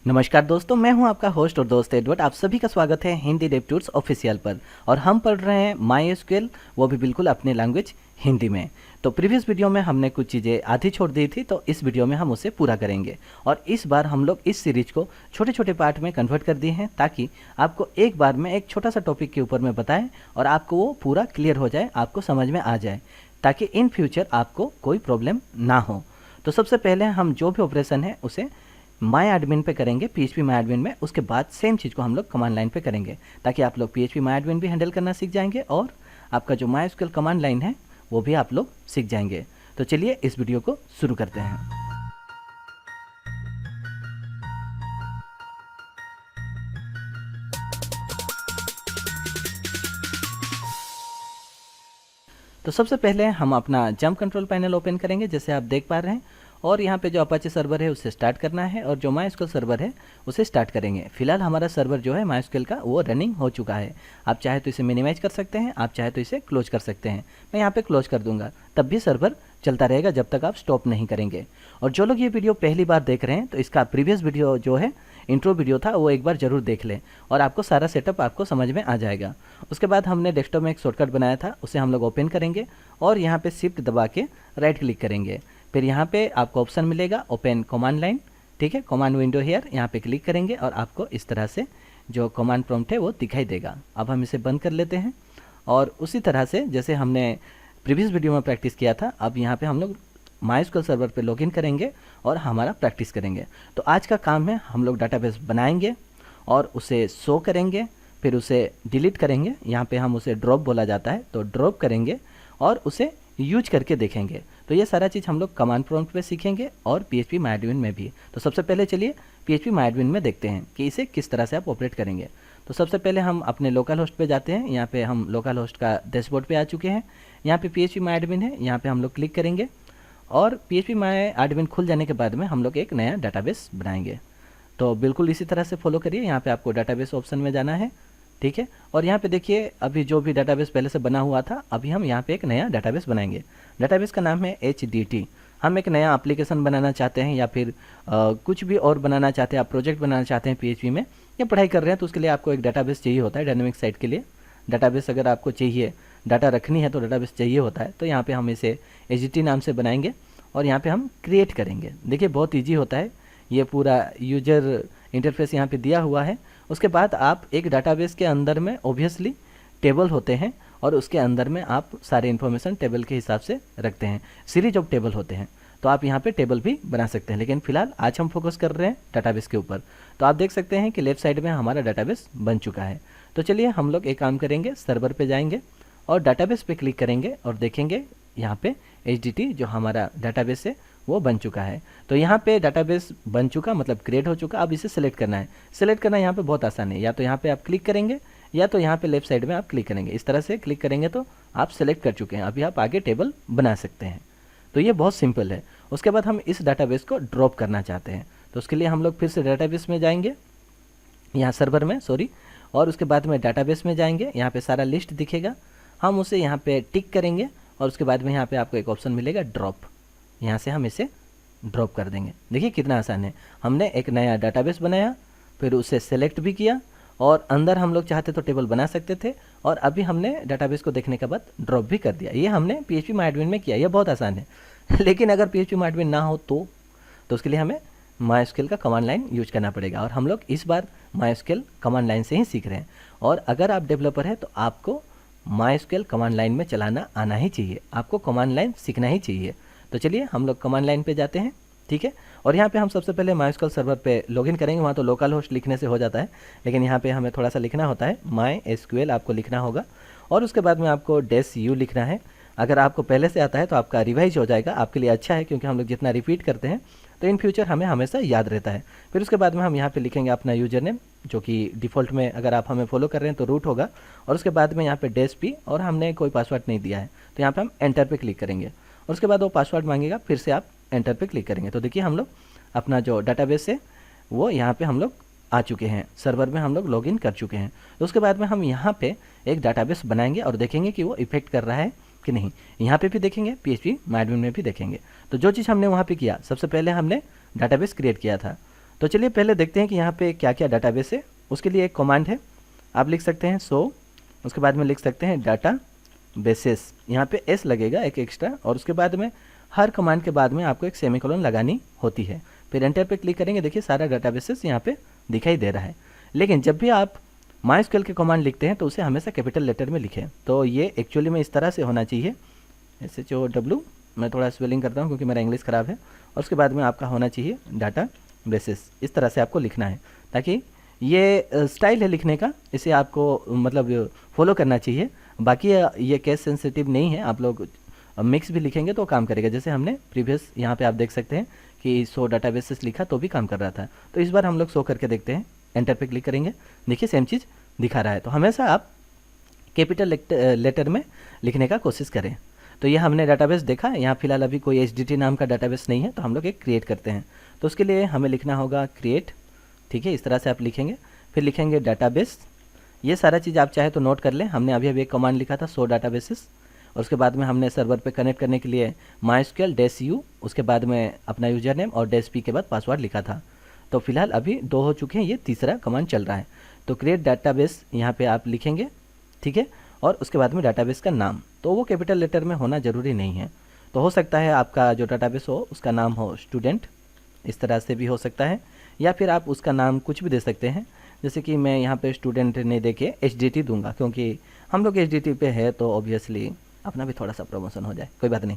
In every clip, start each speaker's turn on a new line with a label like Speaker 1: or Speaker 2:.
Speaker 1: नमस्कार दोस्तों, मैं हूं आपका होस्ट और दोस्त एडवर्ड। आप सभी का स्वागत है हिंदी डेव टूर्स ऑफिशियल पर। और हम पढ़ रहे हैं माई एसक्यूएल, वो भी बिल्कुल अपनी लैंग्वेज हिंदी में। तो प्रीवियस वीडियो में हमने कुछ चीज़ें आधी छोड़ दी थी, तो इस वीडियो में हम उसे पूरा करेंगे। और इस बार हम लोग इस सीरीज को छोटे छोटे पार्ट में कन्वर्ट कर दिए हैं, ताकि आपको एक बार में एक छोटा सा टॉपिक के ऊपर में बताएं और आपको वो पूरा क्लियर हो जाए, आपको समझ में आ जाए, ताकि इन फ्यूचर आपको कोई प्रॉब्लम ना हो। तो सबसे पहले हम जो भी ऑपरेशन है उसे माई एडमिन पे करेंगे, पीएचपी माई एडमिन में। उसके बाद सेम चीज़ को हम लोग कमांड लाइन पे करेंगे, ताकि आप लोग पीएचपी माई एडमिन भी हैंडल करना सीख जाएंगे और आपका जो माई एसक्यूएल कमांड लाइन है वो भी आप लोग सीख जाएंगे। तो चलिए इस वीडियो को शुरू करते हैं। तो सबसे पहले हम अपना जंप कंट्रोल पैनल ओपन करेंगे, जैसे आप देख पा रहे हैं। और यहाँ पे जो अपाचे सर्वर है उसे स्टार्ट करना है, और जो माईएसक्यूएल सर्वर है उसे स्टार्ट करेंगे। फिलहाल हमारा सर्वर जो है माईएसक्यूएल का वो रनिंग हो चुका है। आप चाहे तो इसे मिनिमाइज कर सकते हैं, आप चाहे तो इसे क्लोज कर सकते हैं। मैं यहाँ पे क्लोज कर दूंगा, तब भी सर्वर चलता रहेगा जब तक आप स्टॉप नहीं करेंगे। और जो लोग ये वीडियो पहली बार देख रहे हैं, तो इसका प्रीवियस वीडियो जो है इंट्रो वीडियो था, वो एक बार जरूर देख लें और आपको सारा सेटअप आपको समझ में आ जाएगा। उसके बाद हमने डेस्कटॉप में एक शॉर्टकट बनाया था, उसे हम लोग ओपन करेंगे और यहाँ पे शिफ्ट दबा के राइट क्लिक करेंगे। फिर यहाँ पे आपको ऑप्शन मिलेगा ओपन कमांड लाइन, ठीक है, कमांड विंडो हियर। यहाँ पे क्लिक करेंगे और आपको इस तरह से जो कमांड प्रॉम्प्ट है वो दिखाई देगा। अब हम इसे बंद कर लेते हैं और उसी तरह से जैसे हमने प्रीवियस वीडियो में प्रैक्टिस किया था, अब यहाँ पे हम लोग माईएसक्यूएल सर्वर पे लॉगिन करेंगे और हमारा प्रैक्टिस करेंगे। तो आज का काम है, हम लोग डाटाबेस बनाएंगे और उसे शो करेंगे, फिर उसे डिलीट करेंगे। यहाँ पे हम उसे ड्रॉप बोला जाता है, तो ड्रॉप करेंगे और उसे यूज करके देखेंगे। तो ये सारा चीज़ हम लोग कमांड प्रॉम्प्ट पे सीखेंगे और पीएचपी माई एडमिन में भी। तो सबसे पहले चलिए पीएचपी माई एडमिन में देखते हैं कि इसे किस तरह से आप ऑपरेट करेंगे। तो सबसे पहले हम अपने लोकल होस्ट पे जाते हैं। यहाँ पे हम लोकल होस्ट का डैशबोर्ड पे आ चुके हैं। यहाँ पे पीएचपी माई एडमिन है, यहाँ पे हम लोग क्लिक करेंगे और पीएचपी माई एडमिन खुल जाने के बाद में हम लोग एक नया डाटाबेस बनाएंगे। तो बिल्कुल इसी तरह से फॉलो करिए। यहाँ पे आपको डाटाबेस ऑप्शन में जाना है, ठीक है। और यहाँ पे देखिए, अभी जो भी डाटाबेस पहले से बना हुआ था, अभी हम यहाँ पे एक नया डाटाबेस बनाएंगे। डाटाबेस का नाम है HDT। हम एक नया एप्लीकेशन बनाना चाहते हैं या फिर कुछ भी और बनाना चाहते हैं, आप प्रोजेक्ट बनाना चाहते हैं पीएचपी में, या पढ़ाई कर रहे हैं, तो उसके लिए आपको एक डाटाबेस चाहिए होता है। डायनेमिक साइट के लिए डाटाबेस अगर आपको चाहिए, डाटा रखनी है तो डाटाबेस चाहिए होता है। तो यहाँ पे हम इसे HDT नाम से बनाएंगे और यहाँ पे हम क्रिएट करेंगे। देखिए बहुत ईजी होता है, ये पूरा यूजर इंटरफेस यहाँ पे दिया हुआ है। उसके बाद आप एक डाटाबेस के अंदर में ऑब्वियसली टेबल होते हैं और उसके अंदर में आप सारे इन्फॉर्मेशन टेबल के हिसाब से रखते हैं, सीरीज ऑफ टेबल होते हैं। तो आप यहाँ पे टेबल भी बना सकते हैं, लेकिन फिलहाल आज हम फोकस कर रहे हैं डाटाबेस के ऊपर। तो आप देख सकते हैं कि लेफ्ट साइड में हमारा डाटाबेस बन चुका है। तो चलिए हम लोग एक काम करेंगे, सर्वर पे जाएंगे और डाटाबेस पे क्लिक करेंगे और देखेंगे यहाँ पे HDT जो हमारा डाटाबेस है वो बन चुका है। तो यहाँ पे डाटाबेस बन चुका मतलब क्रिएट हो चुका। अब इसे सेलेक्ट करना है। सेलेक्ट करना यहाँ पे बहुत आसान है, या तो यहाँ पे आप क्लिक करेंगे या तो यहाँ पे लेफ्ट साइड में आप क्लिक करेंगे। इस तरह से क्लिक करेंगे तो आप सेलेक्ट कर चुके हैं, अभी आप आगे टेबल बना सकते हैं। तो ये बहुत सिंपल है। उसके बाद हम इस डाटाबेस को ड्रॉप करना चाहते हैं, तो उसके लिए हम लोग फिर से डाटाबेस में जाएंगे, यहाँ सर्वर में सॉरी, और उसके बाद में डाटाबेस में जाएंगे। यहाँ पे सारा लिस्ट दिखेगा, हम उसे यहाँ पे टिक करेंगे और उसके बाद में यहाँ पे आपको एक ऑप्शन मिलेगा ड्रॉप। यहाँ से हम इसे ड्रॉप कर देंगे। देखिए कितना आसान है, हमने एक नया डाटाबेस बनाया, फिर उसे सेलेक्ट भी किया और अंदर हम लोग चाहते तो टेबल बना सकते थे, और अभी हमने डाटाबेस को देखने के बाद ड्रॉप भी कर दिया। ये हमने पीएचपी माई एडमिन में किया, ये बहुत आसान है। लेकिन अगर पीएचपी माई एडमिन ना हो तो उसके लिए हमें माईएसक्यूएल का कमांड लाइन यूज करना पड़ेगा, और हम लोग इस बार माईएसक्यूएल कमांड लाइन से ही सीख रहे हैं। और अगर आप डेवलपर हैं तो आपको माईएसक्यूएल कमांड लाइन में चलाना आना ही चाहिए, आपको कमांड लाइन सीखना ही चाहिए। तो चलिए हम लोग कमांड लाइन पे जाते हैं, ठीक है। और यहाँ पे हम सबसे पहले माईएसक्यूएल सर्वर पे लॉगिन करेंगे। वहाँ तो लोकल होस्ट लिखने से हो जाता है, लेकिन यहाँ पे हमें थोड़ा सा लिखना होता है, MySQL आपको लिखना होगा और उसके बाद में आपको -u लिखना है। अगर आपको पहले से आता है तो आपका रिवाइज हो जाएगा, आपके लिए अच्छा है, क्योंकि हम लोग जितना रिपीट करते हैं तो इन फ्यूचर हमें हमेशा याद रहता है। फिर उसके बाद में हम यहाँ पे लिखेंगे अपना यूजर नेम, जो कि डिफ़ॉल्ट में अगर आप हमें फॉलो कर रहे हैं तो रूट होगा, और उसके बाद में यहाँ पे -p, और हमने कोई पासवर्ड नहीं दिया है, तो यहाँ पे हम एंटर पे क्लिक करेंगे और उसके बाद वो पासवर्ड मांगेगा, फिर से आप एंटर पे क्लिक करेंगे। तो देखिए हम लोग अपना जो डाटाबेस है वो यहाँ पे हम लोग आ चुके हैं, सर्वर में हम लोग लॉगिन कर चुके हैं। तो उसके बाद में हम यहाँ पे एक डाटाबेस बनाएंगे और देखेंगे कि वो इफेक्ट कर रहा है कि नहीं। यहाँ पे भी देखेंगे, पीएचपी माई एडमिन में भी देखेंगे। तो जो चीज़ हमने वहाँ पे किया, सबसे पहले हमने डाटाबेस क्रिएट किया था, तो चलिए पहले देखते हैं कि यहाँ पे क्या क्या डाटाबेस है। उसके लिए एक कमांड है, आप लिख सकते हैं सो, उसके बाद में लिख सकते हैं डाटा बेसिस, यहाँ पे एस लगेगा एक एक्स्ट्रा, और उसके बाद में हर कमांड के बाद में आपको एक सेमीकोलन लगानी होती है। फिर एंटर पे क्लिक करेंगे, देखिए सारा डाटाबेसेस यहाँ पे दिखाई दे रहा है। लेकिन जब भी आप MySQL के कमांड लिखते हैं तो उसे हमेशा कैपिटल लेटर में लिखें। तो ये एक्चुअली में इस तरह से होना चाहिए, SHOW, मैं थोड़ा स्पेलिंग करता हूँ क्योंकि मेरा इंग्लिश ख़राब है। और उसके बाद में आपका होना चाहिए डाटा बेसिस, इस तरह से आपको लिखना है, ताकि ये स्टाइल है लिखने का, इसे आपको मतलब फॉलो करना चाहिए। बाकी ये केस सेंसिटिव नहीं है, आप लोग मिक्स भी लिखेंगे तो काम करेगा। जैसे हमने प्रीवियस यहाँ पे आप देख सकते हैं कि 100 डाटाबेसेस लिखा तो भी काम कर रहा था। तो इस बार हम लोग 100 करके देखते हैं, एंटर पे क्लिक करेंगे, देखिए सेम चीज़ दिखा रहा है। तो हमेशा आप कैपिटल लेटर में लिखने का कोशिश करें। तो ये हमने डाटाबेस देखा, यहाँ फिलहाल अभी कोई HDT नाम का डाटाबेस नहीं है, तो हम लोग एक क्रिएट करते हैं। तो उसके लिए हमें लिखना होगा क्रिएट, ठीक है, इस तरह से आप लिखेंगे। फिर लिखेंगे डाटाबेस, ये सारा चीज़ आप चाहे तो नोट कर लें। हमने अभी एक कमांड लिखा था 100 डाटाबेसेस, और उसके बाद में हमने सर्वर पे कनेक्ट करने के लिए MySQL-u, उसके बाद में अपना यूजर नेम और -p के बाद पासवर्ड लिखा था। तो फिलहाल अभी 2 हो चुके हैं, ये तीसरा कमांड चल रहा है। तो क्रिएट डाटाबेस यहाँ पे आप लिखेंगे, ठीक है, और उसके बाद में डाटाबेस का नाम, तो वो कैपिटल लेटर में होना ज़रूरी नहीं है। तो हो सकता है आपका जो डाटाबेस हो उसका नाम हो स्टूडेंट, इस तरह से भी हो सकता है, या फिर आप उसका नाम कुछ भी दे सकते हैं। जैसे कि मैं यहाँ पे स्टूडेंट नहीं दे के HDT दूंगा, क्योंकि हम लोग HDT पे है तो ऑब्वियसली अपना भी थोड़ा सा प्रमोशन हो जाए, कोई बात नहीं।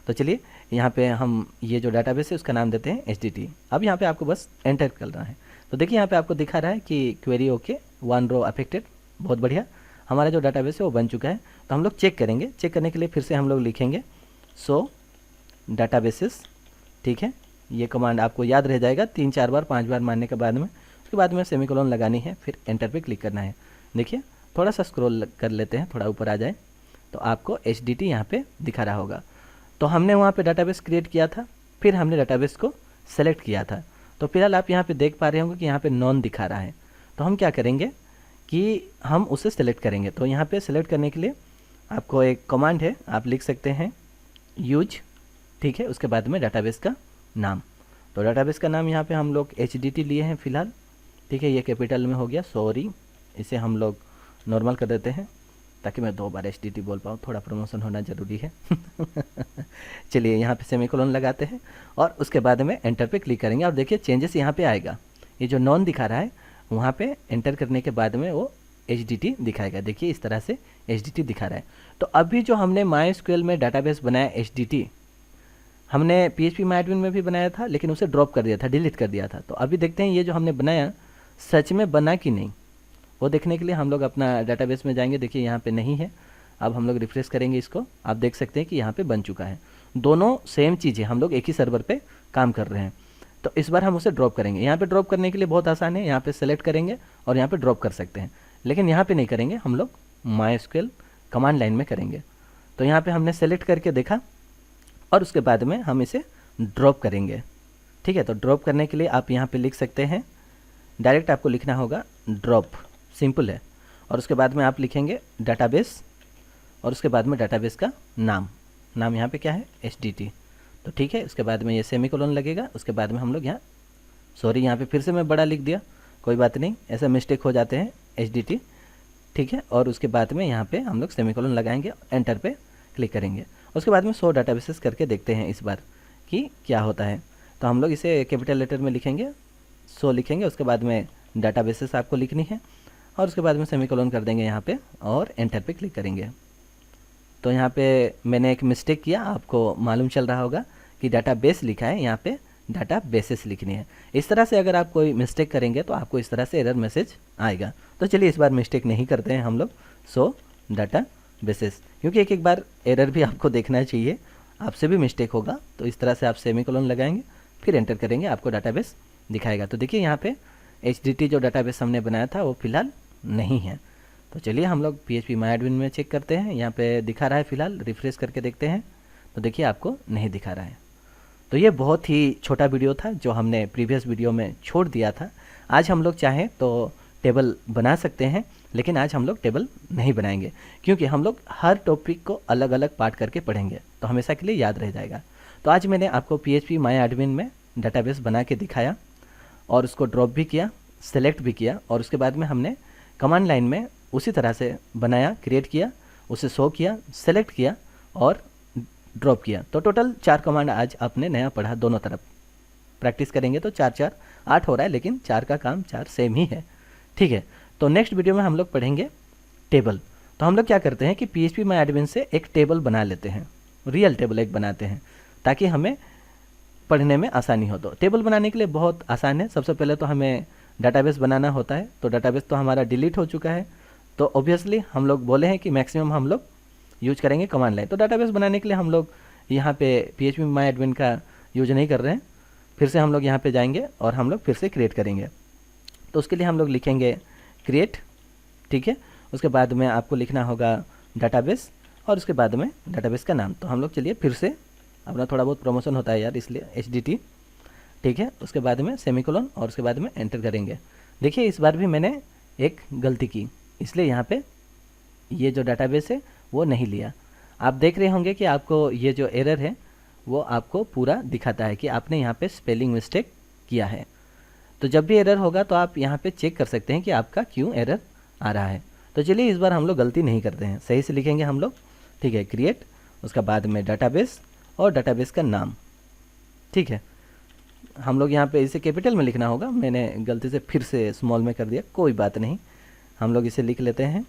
Speaker 1: तो चलिए यहाँ पे हम ये जो डाटाबेस है उसका नाम देते हैं HDT। अब यहाँ पे आपको बस एंटर करना है। तो देखिए यहाँ पे आपको दिखा रहा है कि क्वेरी ओके, 1 रो अफेक्टेड, बहुत बढ़िया, हमारा जो डाटाबेस है वो बन चुका है। तो हम लोग चेक करेंगे, चेक करने के लिए फिर से हम लोग लिखेंगे सो डाटाबेसेस, ठीक है, ये कमांड आपको याद रह जाएगा 3-4 बार 5 बार मारने के बाद में। उसके बाद में सेमीकोलन लगानी है, फिर एंटर पे क्लिक करना है। देखिए थोड़ा सा स्क्रॉल कर लेते हैं, थोड़ा ऊपर आ जाए तो आपको HDT यहाँ पे दिखा रहा होगा। तो हमने वहाँ पे डाटाबेस क्रिएट किया था, फिर हमने डाटाबेस को सेलेक्ट किया था। तो फिलहाल आप यहाँ पे देख पा रहे होंगे कि यहाँ पे नॉन दिखा रहा है। तो हम क्या करेंगे कि हम उसे सेलेक्ट करेंगे। तो यहाँ पे सेलेक्ट करने के लिए आपको एक कमांड है, आप लिख सकते हैं यूज, ठीक है, उसके बाद में डाटाबेस का नाम। तो डाटाबेस का नाम यहाँ पे हम लोग HDT लिए हैं फिलहाल, ठीक है, ये कैपिटल में हो गया, सॉरी, इसे हम लोग नॉर्मल कर देते हैं ताकि मैं 2 बार HDT बोल पाऊँ, थोड़ा प्रमोशन होना ज़रूरी है। चलिए यहाँ पे सेमीकोलन लगाते हैं और उसके बाद में एंटर पे क्लिक करेंगे और देखिए चेंजेस यहाँ पे आएगा। ये जो नॉन दिखा रहा है वहाँ पे एंटर करने के बाद में वो HDT दिखाएगा, देखिए इस तरह से HDT दिखा रहा है। तो अभी जो हमने MySQL में डाटाबेस बनाया HDT, हमने PHP-MyAdmin में भी बनाया था, लेकिन उसे ड्रॉप कर दिया था, डिलीट कर दिया था। तो अभी देखते हैं ये जो हमने बनाया सच में बना कि नहीं, वो देखने के लिए हम लोग अपना डाटाबेस में जाएंगे। देखिए यहाँ पे नहीं है, अब हम लोग रिफ्रेश करेंगे इसको, आप देख सकते हैं कि यहाँ पे बन चुका है। दोनों सेम चीज़ है, हम लोग एक ही सर्वर पे काम कर रहे हैं। तो इस बार हम उसे ड्रॉप करेंगे। यहाँ पे ड्रॉप करने के लिए बहुत आसान है, यहाँ पे सेलेक्ट करेंगे और यहाँ पे ड्रॉप कर सकते हैं, लेकिन यहाँ पे नहीं करेंगे, हम लोग MySQL कमांड लाइन में करेंगे। तो यहाँ पे हमने सेलेक्ट करके देखा और उसके बाद में हम इसे ड्रॉप करेंगे, ठीक है। तो ड्रॉप करने के लिए आप यहाँ पे लिख सकते हैं, डायरेक्ट आपको लिखना होगा ड्रॉप, सिंपल है, और उसके बाद में आप लिखेंगे डाटाबेस और उसके बाद में डाटाबेस का नाम यहाँ पे क्या है HDT। तो ठीक है, उसके बाद में ये सेमीकोलन लगेगा, उसके बाद में हम लोग यहाँ, सॉरी यहाँ पे फिर से मैं बड़ा लिख दिया, कोई बात नहीं, ऐसा मिस्टेक हो जाते हैं HDT, ठीक है। और उसके बाद में यहाँ पे हम लोग सेमीकोलन लगाएंगे, एंटर पे क्लिक करेंगे। उसके बाद में 100 डाटाबेसेस करके देखते हैं इस बार कि क्या होता है। तो हम लोग इसे कैपिटल लेटर में लिखेंगे, 100 लिखेंगे, उसके बाद में डाटाबेसेस आपको लिखनी है और उसके बाद में सेमीकोलन कर देंगे यहाँ पे और एंटर पे क्लिक करेंगे। तो यहाँ पे मैंने एक मिस्टेक किया, आपको मालूम चल रहा होगा कि डाटाबेस लिखा है, यहाँ पे डाटाबेसेस लिखनी है। इस तरह से अगर आप कोई मिस्टेक करेंगे तो आपको इस तरह से एरर मैसेज आएगा। तो चलिए इस बार मिस्टेक नहीं करते हैं हम लोग, सो डाटाबेसेस, क्योंकि एक बार एरर भी आपको देखना चाहिए, आपसे भी मिस्टेक होगा। तो इस तरह से आप सेमीकोलन लगाएंगे, फिर एंटर करेंगे, आपको डाटाबेस दिखाएगा। तो देखिए यहाँ पे HDT जो डाटाबेस हमने बनाया था वो फिलहाल नहीं है। तो चलिए हम लोग PHP-MyAdmin में चेक करते हैं, यहाँ पे दिखा रहा है फिलहाल, रिफ्रेश करके देखते हैं तो देखिए आपको नहीं दिखा रहा है। तो ये बहुत ही छोटा वीडियो था जो हमने प्रीवियस वीडियो में छोड़ दिया था। आज हम लोग चाहें तो टेबल बना सकते हैं, लेकिन आज हम लोग टेबल नहीं बनाएंगे क्योंकि हम लोग हर टॉपिक को अलग अलग पार्ट करके पढ़ेंगे, तो हमेशा के लिए याद रह जाएगा। तो आज मैंने आपको PHP-MyAdmin में डाटाबेस बना के दिखाया और उसको ड्रॉप भी किया, सेलेक्ट भी किया, और उसके बाद में हमने कमांड लाइन में उसी तरह से बनाया, क्रिएट किया, उसे शो किया, सेलेक्ट किया और ड्रॉप किया। तो टोटल 4 कमांड आज आपने नया पढ़ा दोनों तरफ। प्रैक्टिस करेंगे तो 4 4 8 हो रहा है, लेकिन 4 का काम 4 सेम ही है। ठीक है, तो नेक्स्ट वीडियो में हम लोग पढ़ेंगे टेबल। तो हम लोग क्या करते हैं कि phpMyAdmin से एक टेबल बना लेते हैं, रियल टेबल एक बनाते हैं, ताकि हमें पढ़ने में आसानी हो। तो टेबल बनाने के लिए बहुत आसान है। सबसे पहले तो हमें डाटाबेस बनाना होता है। तो डाटाबेस तो हमारा डिलीट हो चुका है, तो ऑब्वियसली हम लोग बोले हैं कि मैक्सिमम हम लोग यूज करेंगे कमांड लाइन। तो डाटाबेस बनाने के लिए हम लोग यहाँ पे phpMyAdmin का यूज नहीं कर रहे हैं। फिर से हम लोग यहाँ पे जाएंगे और हम लोग फिर से क्रिएट करेंगे। तो उसके लिए हम लोग लिखेंगे क्रिएट, ठीक है। उसके बाद में आपको लिखना होगा डाटाबेस और उसके बाद में डाटाबेस का नाम। तो हम लोग चलिए फिर से, अपना थोड़ा बहुत प्रमोशन होता है यार, इसलिए HDT, ठीक है। उसके बाद में सेमीकोलन और उसके बाद में एंटर करेंगे। देखिए इस बार भी मैंने एक गलती की, इसलिए यहाँ पे ये जो डाटाबेस है वो नहीं लिया। आप देख रहे होंगे कि आपको ये जो एरर है वो आपको पूरा दिखाता है कि आपने यहाँ पे स्पेलिंग मिस्टेक किया है। तो जब भी एरर होगा तो आप यहाँ पे चेक कर सकते हैं कि आपका क्यों एरर आ रहा है। तो चलिए इस बार हम लोग गलती नहीं करते हैं, सही से लिखेंगे हम लोग, ठीक है। क्रिएट, उसका बाद में डाटाबेस और डाटाबेस का नाम, ठीक है। हम लोग यहाँ पे इसे कैपिटल में लिखना होगा, मैंने गलती से फिर से स्मॉल में कर दिया, कोई बात नहीं, हम लोग इसे लिख लेते हैं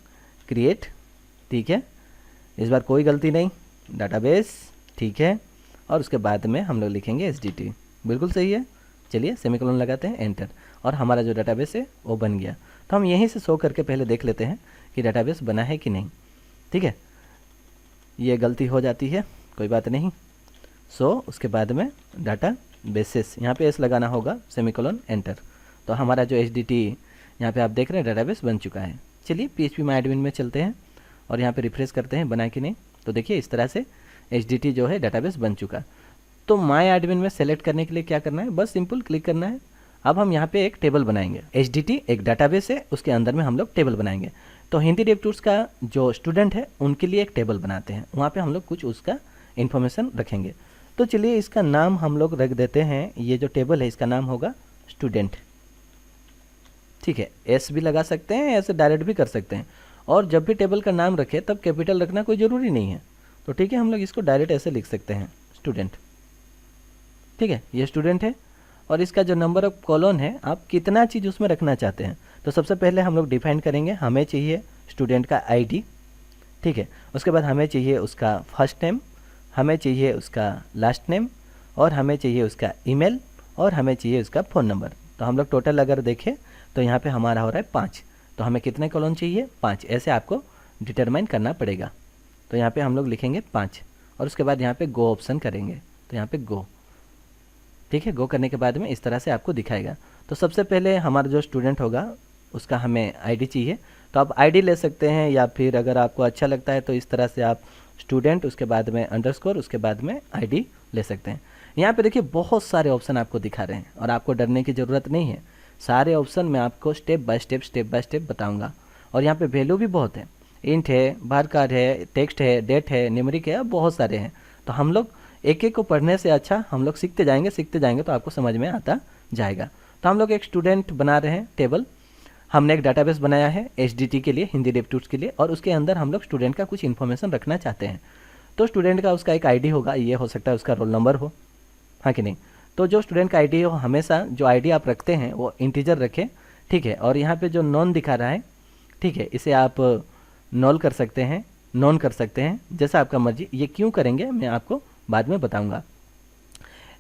Speaker 1: क्रिएट, ठीक है। इस बार कोई गलती नहीं, डाटाबेस, ठीक है। और उसके बाद में हम लोग लिखेंगे HDT, बिल्कुल सही है। चलिए सेमीकोलन लगाते हैं, एंटर, और हमारा जो डाटाबेस है वो बन गया। तो हम यहीं से शो करके पहले देख लेते हैं कि डाटाबेस बना है कि नहीं, ठीक है। ये गलती हो जाती है, कोई बात नहीं। सो उसके बाद में डाटा बेसिस, यहाँ पे एस लगाना होगा, सेमीकोलन, एंटर। तो हमारा जो HDT यहाँ पे आप देख रहे हैं डाटाबेस बन चुका है। चलिए phpMyAdmin में चलते हैं और यहाँ पे रिफ्रेश करते हैं, बना कि नहीं। तो देखिए इस तरह से HDT जो है डाटाबेस बन चुका। तो MyAdmin में सेलेक्ट करने के लिए क्या करना है, बस सिंपल क्लिक करना है। अब हम यहाँ पे एक टेबल बनाएंगे। HDT एक डाटाबेस है, उसके अंदर में हम लोग टेबल बनाएंगे। तो हिंदी डेव टूल्स का जो स्टूडेंट है उनके लिए एक टेबल बनाते हैं, वहाँ पे हम लोग कुछ उसका इन्फॉर्मेशन रखेंगे। तो चलिए इसका नाम हम लोग रख देते हैं, ये जो टेबल है इसका नाम होगा स्टूडेंट, ठीक है। एस भी लगा सकते हैं, ऐसे डायरेक्ट भी कर सकते हैं। और जब भी टेबल का नाम रखे तब कैपिटल रखना कोई ज़रूरी नहीं है। तो ठीक है, हम लोग इसको डायरेक्ट ऐसे लिख सकते हैं, स्टूडेंट, ठीक है। ये स्टूडेंट है और इसका जो नंबर ऑफ कॉलन है, आप कितना चीज़ उसमें रखना चाहते हैं। तो सबसे पहले हम लोग डिफाइन करेंगे, हमें चाहिए स्टूडेंट का ID, ठीक है। उसके बाद हमें चाहिए उसका फर्स्ट नेम, हमें चाहिए उसका लास्ट नेम, और हमें चाहिए उसका ईमेल, और हमें चाहिए उसका फ़ोन नंबर। तो हम लोग टोटल अगर देखें तो यहाँ पे हमारा हो रहा है 5। तो हमें कितने कॉलम चाहिए, 5, ऐसे आपको डिटरमाइन करना पड़ेगा। तो यहाँ पे हम लोग लिखेंगे 5 और उसके बाद यहाँ पे गो ऑप्शन करेंगे। तो यहाँ पे गो, ठीक है। गो करने के बाद में इस तरह से आपको दिखाएगा। तो सबसे पहले हमारा जो स्टूडेंट होगा उसका हमें ID चाहिए। तो आप ID ले सकते हैं, या फिर अगर आपको अच्छा लगता है तो इस तरह से आप स्टूडेंट, उसके बाद में अंडरस्कोर, उसके बाद में ID ले सकते हैं। यहाँ पे देखिए बहुत सारे ऑप्शन आपको दिखा रहे हैं और आपको डरने की ज़रूरत नहीं है। सारे ऑप्शन मैं आपको स्टेप बाय स्टेप बताऊंगा। और यहाँ पे वैल्यू भी बहुत है, इंट है, बार कार्ड है, टेक्स्ट है, डेट है, न्यूमेरिक है, बहुत सारे हैं। तो हम लोग एक एक को पढ़ने से अच्छा हम लोग सीखते जाएंगे तो आपको समझ में आता जाएगा। तो हम लोग एक स्टूडेंट बना रहे हैं टेबल। हमने एक डाटाबेस बनाया है HDT के लिए, हिंदी डेव टूल्स के लिए, और उसके अंदर हम लोग स्टूडेंट का कुछ इन्फॉर्मेशन रखना चाहते हैं। तो स्टूडेंट का उसका एक ID होगा, ये हो सकता है उसका रोल नंबर हो, हाँ कि नहीं। तो जो स्टूडेंट का ID हो, हमेशा जो ID आप रखते हैं वो इंटीजर रखें, ठीक है। और यहाँ पे जो नॉन दिखा रहा है, ठीक है, इसे आप नॉल कर सकते हैं, नॉन कर सकते हैं, जैसा आपका मर्जी। ये क्यों करेंगे मैं आपको बाद में बताऊंगा।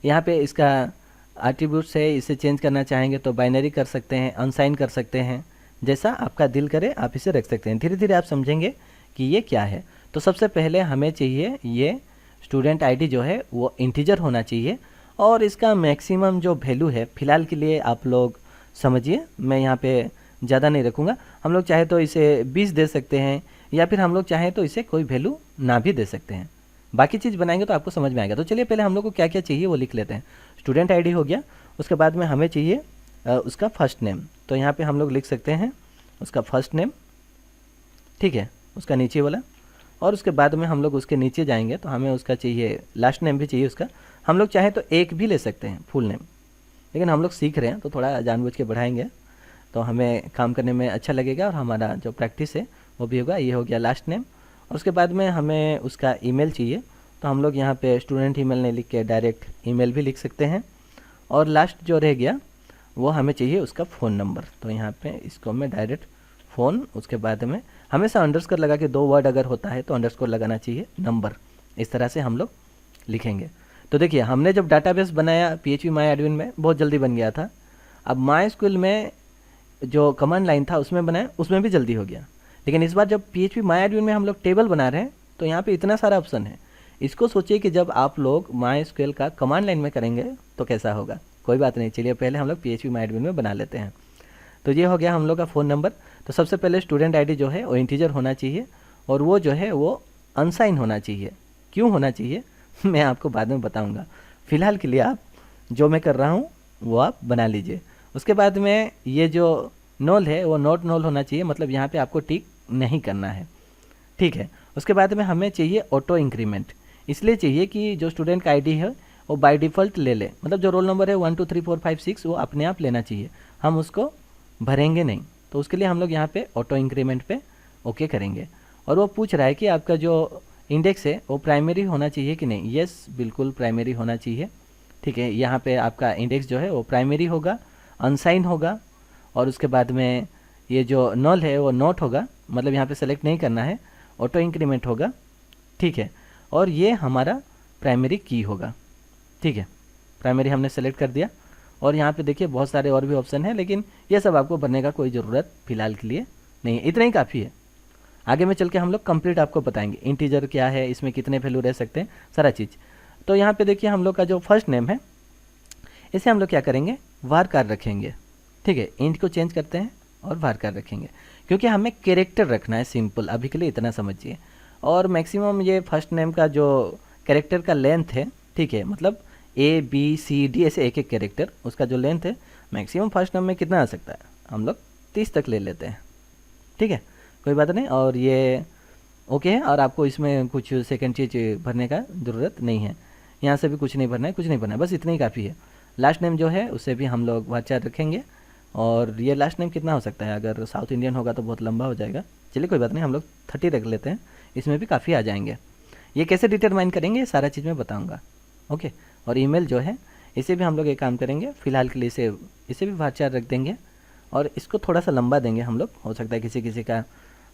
Speaker 1: यहाँ पे इसका एट्रीब्यूट्स है, इसे चेंज करना चाहेंगे तो बाइनरी कर सकते हैं, अनसाइन कर सकते हैं, जैसा आपका दिल करे आप इसे रख सकते हैं। धीरे धीरे आप समझेंगे कि ये क्या है। तो सबसे पहले हमें चाहिए ये स्टूडेंट ID जो है वो इंटीजर होना चाहिए, और इसका मैक्सिमम जो वैल्यू है फिलहाल के लिए आप लोग समझिए, मैं यहाँ पे ज़्यादा नहीं रखूँगा। हम लोग चाहे तो इसे 20 दे सकते हैं, या फिर हम लोग चाहें तो इसे कोई वैल्यू ना भी दे सकते हैं। बाकी चीज़ बनाएंगे तो आपको समझ में आएगा। तो चलिए पहले हम लोग को क्या क्या चाहिए वो लिख लेते हैं। स्टूडेंट ID हो गया, उसके बाद में हमें चाहिए उसका फर्स्ट नेम। तो यहाँ पे हम लोग लिख सकते हैं उसका फर्स्ट नेम, ठीक है, उसका नीचे वाला। और उसके बाद में हम लोग उसके नीचे जाएंगे तो हमें उसका चाहिए लास्ट नेम भी चाहिए उसका। हम लोग चाहें तो एक भी ले सकते हैं, फुल नेम, लेकिन हम लोग सीख रहे हैं तो थोड़ा जानबूझ के बढ़ाएंगे, तो हमें काम करने में अच्छा लगेगा और हमारा जो प्रैक्टिस है वो भी होगा। ये हो गया लास्ट नेम, और उसके बाद में हमें उसका ईमेल चाहिए, तो हम लोग यहाँ पे स्टूडेंट ईमेल नहीं लिख के डायरेक्ट ईमेल भी लिख सकते हैं। और लास्ट जो रह गया वो हमें चाहिए उसका फ़ोन नंबर, तो यहाँ पे इसको मैं डायरेक्ट फ़ोन, उसके बाद में हमेशा अंडरस्कोर लगा के 2 वर्ड अगर होता है तो अंडरस्कोर लगाना चाहिए, नंबर, इस तरह से हम लोग लिखेंगे। तो देखिए हमने जब डाटाबेस बनाया PHP MyAdmin में बहुत जल्दी बन गया था। अब MySQL में जो कमांड लाइन था उसमें बनाया, उसमें भी जल्दी हो गया। लेकिन इस बार जब PHP MyAdmin में हम लोग टेबल बना रहे हैं तो यहाँ पे इतना सारा ऑप्शन है। इसको सोचिए कि जब आप लोग MySQL का कमांड लाइन में करेंगे तो कैसा होगा। कोई बात नहीं, चलिए पहले हम लोग PHP MyAdmin में बना लेते हैं। तो ये हो गया हम लोग का फ़ोन नंबर। तो सबसे पहले स्टूडेंट ID जो है वो इंटीजर होना चाहिए, और वो जो है वो अनसाइन होना चाहिए। क्यों होना चाहिए मैं आपको बाद में बताऊंगा। फ़िलहाल के लिए आप जो मैं कर रहा हूँ वो आप बना लीजिए। उसके बाद में ये जो नोल है वो नॉट नोल होना चाहिए, मतलब यहाँ पे आपको टिक नहीं करना है, ठीक है। उसके बाद में हमें चाहिए ऑटो इंक्रीमेंट, इसलिए चाहिए कि जो स्टूडेंट का ID है वो बाय डिफ़ॉल्ट ले ले, मतलब जो रोल नंबर है 1 2 3 4 5 6 वो अपने आप लेना चाहिए, हम उसको भरेंगे नहीं। तो उसके लिए हम लोग यहाँ पे ऑटो इंक्रीमेंट पे ओके करेंगे। और वो पूछ रहा है कि आपका जो इंडेक्स है वो प्राइमरी होना चाहिए कि नहीं। यस, बिल्कुल प्राइमरी होना चाहिए, ठीक है। यहाँ पे आपका इंडेक्स जो है वो प्राइमरी होगा, अनसाइन होगा, और उसके बाद में ये जो नल है वो नॉट होगा, मतलब यहाँ पे सेलेक्ट नहीं करना है, ऑटो इंक्रीमेंट होगा, ठीक है। और ये हमारा प्राइमरी की होगा, ठीक है। प्राइमरी हमने सेलेक्ट कर दिया। और यहाँ पे देखिए बहुत सारे और भी ऑप्शन हैं, लेकिन ये सब आपको भरने का कोई ज़रूरत फ़िलहाल के लिए नहीं है, इतना ही काफ़ी है। आगे में चल के हम लोग कंप्लीट आपको बताएंगे इंटीजर क्या है, इसमें कितने वैल्यू रह सकते हैं, सारा चीज़। तो यहाँ पे देखिए हम लोग का जो फर्स्ट नेम है इसे हम लोग क्या करेंगे, varchar रखेंगे, ठीक है। इंट को चेंज करते हैं और varchar रखेंगे, क्योंकि हमें कैरेक्टर रखना है सिंपल, अभी के लिए इतना समझिए। और मैक्सिमम ये फर्स्ट नेम का जो कैरेक्टर का लेंथ है, ठीक है, मतलब ABCD ऐसे एक एक कैरेक्टर, उसका जो लेंथ है मैक्सिमम फर्स्ट नेम में कितना आ सकता है, हम लोग 30 तक ले लेते हैं, ठीक है, कोई बात नहीं। और ये ओके है, और आपको इसमें कुछ सेकंड चीज़ भरने का ज़रूरत नहीं है, यहाँ से भी कुछ नहीं भरना है, कुछ नहीं भरना है, बस इतना ही काफ़ी है। लास्ट नेम जो है उसे भी हम लोग varchar रखेंगे। और ये लास्ट नेम कितना हो सकता है, अगर साउथ इंडियन होगा तो बहुत लंबा हो जाएगा, चलिए कोई बात नहीं, हम लोग 30 रख लेते हैं, इसमें भी काफ़ी आ जाएंगे। ये कैसे डिटरमाइन करेंगे ये सारा चीज़ मैं बताऊँगा, ओके। और ईमेल जो है इसे भी हम लोग एक काम करेंगे, फ़िलहाल के लिए इसे भी varchar रख देंगे, और इसको थोड़ा सा लंबा देंगे हम लोग, हो सकता है किसी किसी का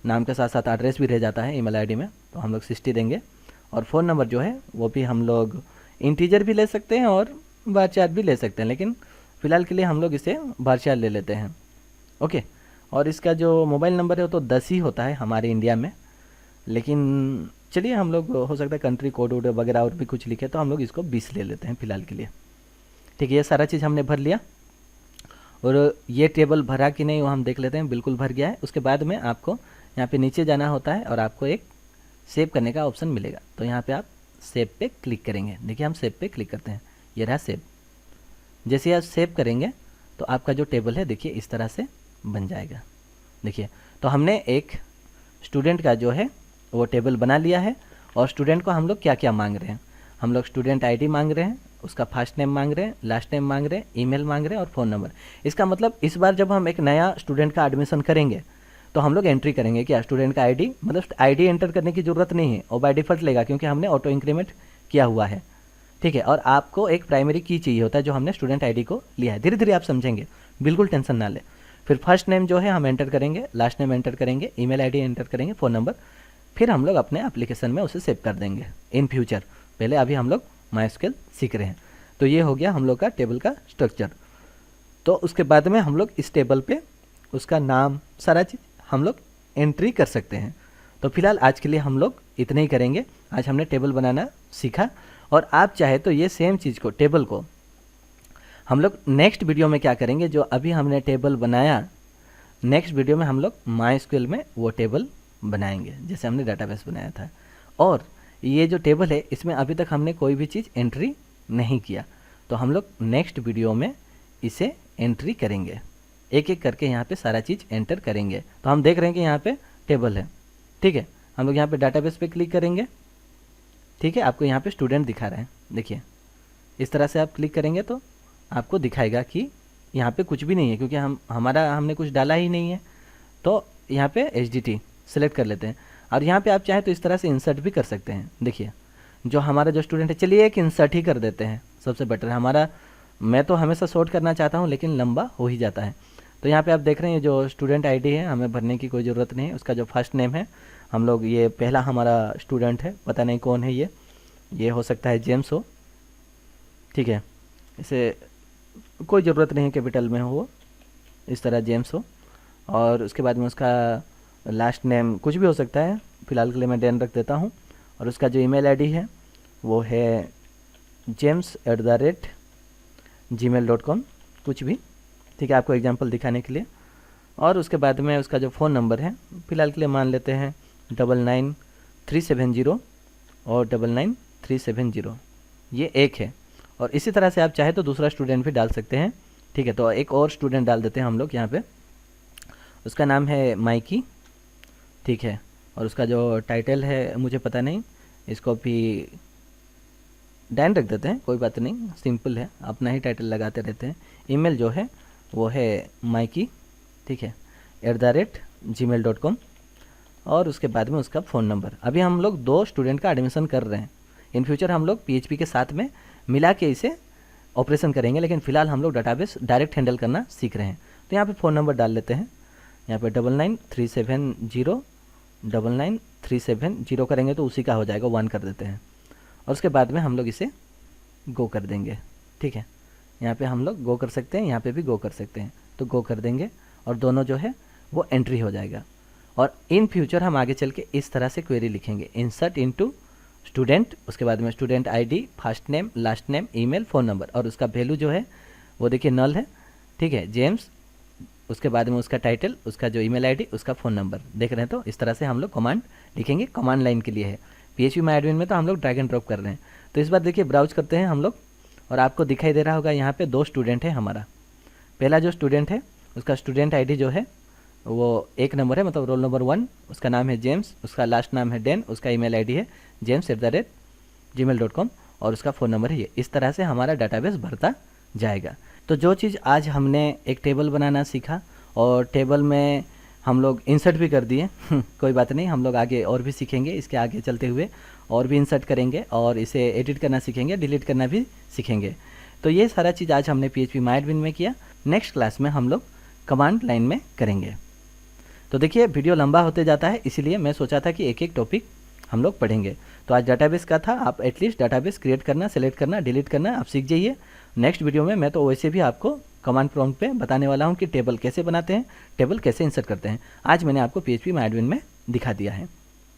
Speaker 1: नाम के साथ साथ एड्रेस भी रह जाता है ईमेल ID में, तो हम लोग 60 देंगे। और फ़ोन नंबर जो है वो भी हम लोग इंटीजर भी ले सकते हैं और varchar भी ले सकते हैं, लेकिन फ़िलहाल के लिए हम लोग इसे varchar ले लेते हैं, ओके। और इसका जो मोबाइल नंबर है वो तो 10 ही होता है हमारे इंडिया में, लेकिन चलिए हम लोग हो सकता है कंट्री कोड वोड वगैरह और भी कुछ लिखे, तो हम लोग इसको 20 ले लेते हैं फ़िलहाल के लिए, ठीक है। ये सारा चीज़ हमने भर लिया। और ये टेबल भरा कि नहीं वो हम देख लेते हैं, बिल्कुल भर गया है। उसके बाद में आपको यहाँ पे नीचे जाना होता है और आपको एक सेव करने का ऑप्शन मिलेगा, तो यहाँ पे आप सेव पे क्लिक करेंगे। देखिए हम सेव पे क्लिक करते हैं, ये रहा सेव। जैसे आप सेव करेंगे तो आपका जो टेबल है देखिए इस तरह से बन जाएगा। देखिए तो हमने एक स्टूडेंट का जो है वो टेबल बना लिया है। और स्टूडेंट को हम लोग क्या क्या मांग रहे हैं, हम लोग स्टूडेंट ID मांग रहे हैं, उसका फर्स्ट नेम मांग रहे हैं, लास्ट नेम मांग रहे हैं, ईमेल मांग रहे हैं और फ़ोन नंबर। इसका मतलब इस बार जब हम एक नया स्टूडेंट का एडमिशन करेंगे तो हम लोग एंट्री करेंगे क्या, स्टूडेंट का ID, मतलब ID एंटर करने की ज़रूरत नहीं है, और बाय डिफ़ॉल्ट लेगा क्योंकि हमने ऑटो इंक्रीमेंट किया हुआ है, ठीक है। और आपको एक प्राइमरी की चाहिए होता है जो हमने स्टूडेंट ID को लिया है, धीरे धीरे आप समझेंगे, बिल्कुल टेंशन ना ले। फिर फर्स्ट नेम जो है हम एंटर करेंगे, लास्ट नेम एंटर करेंगे, ईमेल ID एंटर करेंगे, फ़ोन नंबर, फिर हम लोग अपने एप्लीकेशन में उसे सेव कर देंगे इन फ्यूचर। पहले अभी हम लोग MySQL सीख रहे हैं। तो ये हो गया हम लोग का टेबल का स्ट्रक्चर। तो उसके बाद में हम लोग इस टेबल पे उसका नाम सारा चीज़ हम लोग एंट्री कर सकते हैं। तो फिलहाल आज के लिए हम लोग इतने ही करेंगे। आज हमने टेबल बनाना सीखा, और आप चाहे तो ये सेम चीज़ को, टेबल को हम लोग नेक्स्ट वीडियो में क्या करेंगे, जो अभी हमने टेबल बनाया नेक्स्ट वीडियो में हम लोग MySQL में वो टेबल बनाएंगे जैसे हमने डाटाबेस बनाया था। और ये जो टेबल है इसमें अभी तक हमने कोई भी चीज़ एंट्री नहीं किया, तो हम लोग नेक्स्ट वीडियो में इसे एंट्री करेंगे, एक एक करके यहाँ पे सारा चीज़ एंटर करेंगे। तो हम देख रहे हैं कि यहाँ पे टेबल है, ठीक है। हम लोग यहाँ पे डाटाबेस पे क्लिक करेंगे, ठीक है। आपको यहाँ पे स्टूडेंट दिखा रहे हैं, देखिए इस तरह से आप क्लिक करेंगे तो आपको दिखाएगा कि यहाँ पे कुछ भी नहीं है, क्योंकि हमने कुछ डाला ही नहीं है। तो यहाँ पे HDT सेलेक्ट कर लेते हैं और यहाँ पे आप चाहें तो इस तरह से इंसर्ट भी कर सकते हैं। देखिए जो हमारा जो स्टूडेंट है, चलिए एक इंसर्ट ही कर देते हैं, सबसे बेटर है हमारा। मैं तो हमेशा शॉर्ट करना चाहता हूँ लेकिन लंबा हो ही जाता है। तो यहाँ पे आप देख रहे हैं जो स्टूडेंट आईडी है हमें भरने की कोई ज़रूरत नहीं है। उसका जो फर्स्ट नेम है, हम लोग ये पहला हमारा स्टूडेंट है, पता नहीं कौन है ये हो सकता है जेम्स हो, ठीक है। इसे कोई ज़रूरत नहीं है कैपिटल में हो वो, इस तरह जेम्स हो। और उसके बाद में उसका लास्ट नेम कुछ भी हो सकता है, फ़िलहाल के लिए मैं डैन रख देता हूँ। और उसका जो ईमेल आईडी है वो है james@gmail.com, कुछ भी, ठीक है, आपको एग्जांपल दिखाने के लिए। और उसके बाद में उसका जो फ़ोन नंबर है, फ़िलहाल के लिए मान लेते हैं 99370 और 99370, ये एक है। और इसी तरह से आप चाहे तो दूसरा स्टूडेंट भी डाल सकते हैं, ठीक है। तो एक और स्टूडेंट डाल देते हैं हम लोग यहाँ पे, उसका नाम है माइकी, ठीक है। और उसका जो टाइटल है मुझे पता नहीं, इसको भी डैन रख देते हैं, कोई बात नहीं, सिंपल है, अपना ही टाइटल लगाते रहते हैं। ईमेल जो है वो है माइकी, ठीक है, @gmail.com। और उसके बाद में उसका फ़ोन नंबर। अभी हम लोग 2 स्टूडेंट का एडमिशन कर रहे हैं, इन फ्यूचर हम लोग PHP के साथ में मिला के इसे ऑपरेशन करेंगे, लेकिन फ़िलहाल हम लोग डाटाबेस डायरेक्ट हैंडल करना सीख रहे हैं। तो यहाँ पे फ़ोन नंबर डाल लेते हैं, यहाँ पे 99370 करेंगे तो उसी का हो जाएगा, 1 कर देते हैं। और उसके बाद में हम लोग इसे गो कर देंगे, ठीक है। यहाँ पे हम लोग गो कर सकते हैं, यहाँ पे भी गो कर सकते हैं, तो गो कर देंगे और दोनों जो है वो एंट्री हो जाएगा। और इन फ्यूचर हम आगे चल के इस तरह से क्वेरी लिखेंगे, इंसर्ट इनटू स्टूडेंट, उसके बाद में student ID, first name, last name, email, phone number, और उसका वैल्यू जो है वो देखिए नल है, ठीक है, जेम्स। उसके बाद में उसका टाइटल, उसका जो ईमेल आईडी, उसका फ़ोन नंबर, देख रहे हैं। तो इस तरह से हम लोग कमांड लिखेंगे, कमांड लाइन के लिए है। PHP माय एडमिन में तो हम लोग ड्रैग एंड ड्रॉप कर रहे हैं। तो इस बार देखिए ब्राउज करते हैं हम लोग, और आपको दिखाई दे रहा होगा यहाँ पे 2 स्टूडेंट है हमारा। पहला जो स्टूडेंट है उसका स्टूडेंट आईडी जो है वो 1 नंबर है, मतलब रोल नंबर 1, उसका नाम है जेम्स, उसका लास्ट नाम है डैन, उसका ईमेल आईडी है james@gmail.com और उसका फ़ोन नंबर है ये। इस तरह से हमारा डाटाबेस भरता जाएगा। तो जो चीज़ आज हमने एक टेबल बनाना सीखा और टेबल में हम लोग इंसर्ट भी कर दिए, कोई बात नहीं, हम लोग आगे और भी सीखेंगे, इसके आगे चलते हुए और भी इंसर्ट करेंगे और इसे एडिट करना सीखेंगे, डिलीट करना भी सीखेंगे। तो ये सारा चीज़ आज हमने PHP माय एडमिन में किया। नेक्स्ट क्लास में हम लोग कमांड लाइन में करेंगे। तो देखिए वीडियो लंबा होते जाता है, इसीलिए मैं सोचा था कि एक एक टॉपिक हम लोग पढ़ेंगे। तो आज डाटाबेस का था, आप एटलीस्ट डाटाबेस क्रिएट करना, सेलेक्ट करना, डिलीट करना आप सीख जाइए। नेक्स्ट वीडियो में मैं तो वैसे भी आपको कमांड प्रॉम्प्ट पे बताने वाला हूँ कि टेबल कैसे बनाते हैं, टेबल कैसे इंसर्ट करते हैं। आज मैंने आपको PHP माय एडमिन में दिखा दिया है,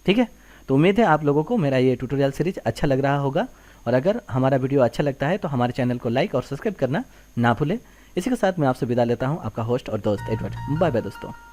Speaker 1: ठीक है। तो उम्मीद है आप लोगों को मेरा ये ट्यूटोरियल सीरीज अच्छा लग रहा होगा, और अगर हमारा वीडियो अच्छा लगता है तो हमारे चैनल को लाइक और सब्सक्राइब करना ना भूलें। इसी के साथ मैं आपसे विदा लेता हूँ, आपका होस्ट और दोस्त एडवर्ड। बाय बाय दोस्तों।